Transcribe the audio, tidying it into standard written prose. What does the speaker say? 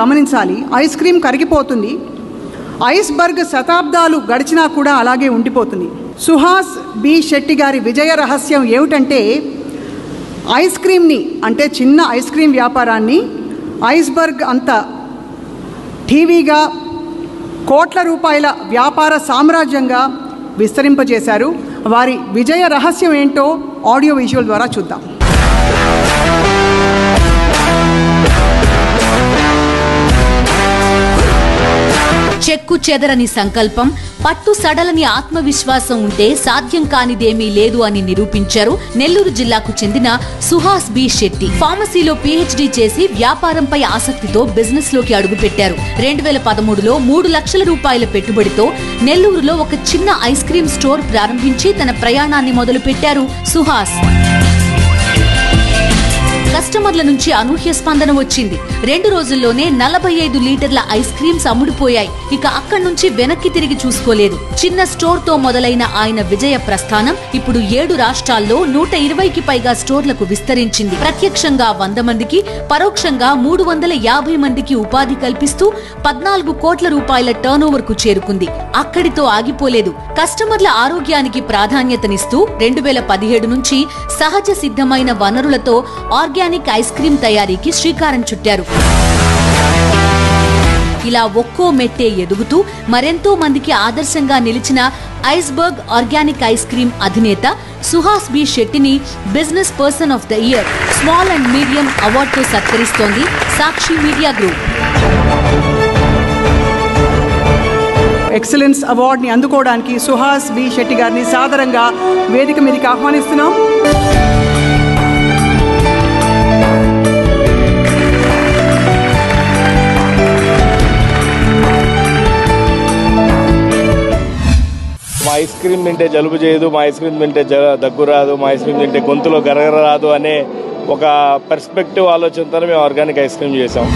గమనించాలి. Ice cream కరిగిపోతుంది. Iceberg శతాబ్దాలు గడిచినా కూడా అలాగే ఉండిపోతుంది. సుహాస్ బి శెట్టి గారి విజయ రహస్యం ఏమిటంటే ఐస్ క్రీమ్ని, అంటే చిన్న ఐస్ క్రీమ్ వ్యాపారాన్ని ఐస్బర్గ్ అంత టీవీగా కోట్ల రూపాయల వ్యాపార సామ్రాజ్యంగా విస్తరింపజేశారు. వారి విజయ రహస్యం ఏంటో ఆడియో విజువల్ ద్వారా చూద్దాం. చెక్కు చెదరని సంకల్పం, పట్టు సడలని ఆత్మవిశ్వాసం ఉంటే సాధ్యం కానిదేమీ లేదు అని నిరూపించారు నెల్లూరు జిల్లాకు చెందిన సుహాస్ బి శెట్టి. ఫార్మసీలో PhD చేసి వ్యాపారంపై ఆసక్తితో బిజినెస్ లోకి అడుగుపెట్టారు. 2013లో 3 లక్షల రూపాయల పెట్టుబడితో నెల్లూరులో ఒక చిన్న ఐస్ క్రీమ్ స్టోర్ ప్రారంభించి తన ప్రయాణాన్ని మొదలుపెట్టారు సుహాస్. కస్టమర్ల నుంచి అనూహ్య స్పందన వచ్చింది. 2 రోజుల్లోనే 45 లీటర్ల ఐస్ క్రీమ్స్ అమ్ముడుపోయాయి. ఇక అక్కడి నుంచి వెనక్కి తిరిగి చూసుకోలేదు. చిన్న స్టోర్ తో మొదలైన ఆయన విజయ ప్రస్థానం ఇప్పుడు 7 రాష్ట్రాల్లో 120కి పైగా స్టోర్లకు విస్తరించింది. ప్రత్యక్షంగా 100 మందికి, పరోక్షంగా 350 మందికి ఉపాధి కల్పిస్తూ 14 కోట్ల రూపాయల టర్నోవర్ కు చేరుకుంది. అక్కడితో ఆగిపోలేదు. కస్టమర్ల ఆరోగ్యానికి ప్రాధాన్యతనిస్తూ 2017 నుంచి సహజ సిద్ధమైన వనరులతో ఆర్గానిక్ ఐస్ క్రీమ్ తయారీకి శ్రీకారం చుట్టారు. ఇలా ఒక్కో మెట్టే ఎదుగుతూ మరెంతో మందికి ఆదర్శంగా నిలిచిన ఐస్బర్గ్ ఆర్గానిక్ ఐస్ క్రీమ్ అధినేత సుహాస్ బి శెట్టిని business person of the year, small and medium అవార్డుతో సత్కరిస్తోంది సాక్షి మీడియా గ్రూప్. ఎక్సలెన్స్ అవార్డుని అందుకోవడానికి సుహాస్ బి శెట్టి గారిని సాదరంగా వేదిక మీదకి ఆహ్వానిస్తున్నాం. మా ఐస్ క్రీమ్ తింటే జలుబు చేయదు, మా ఐస్ క్రీమ్ తింటే దగ్గు రాదు, మా ఐస్ క్రీమ్ తింటే గొంతులో గరగర రాదు అనే ఒక పర్స్పెక్టివ్ ఆలోచనతో మేము ఆర్గానిక్ ఐస్ క్రీమ్ చేసాం.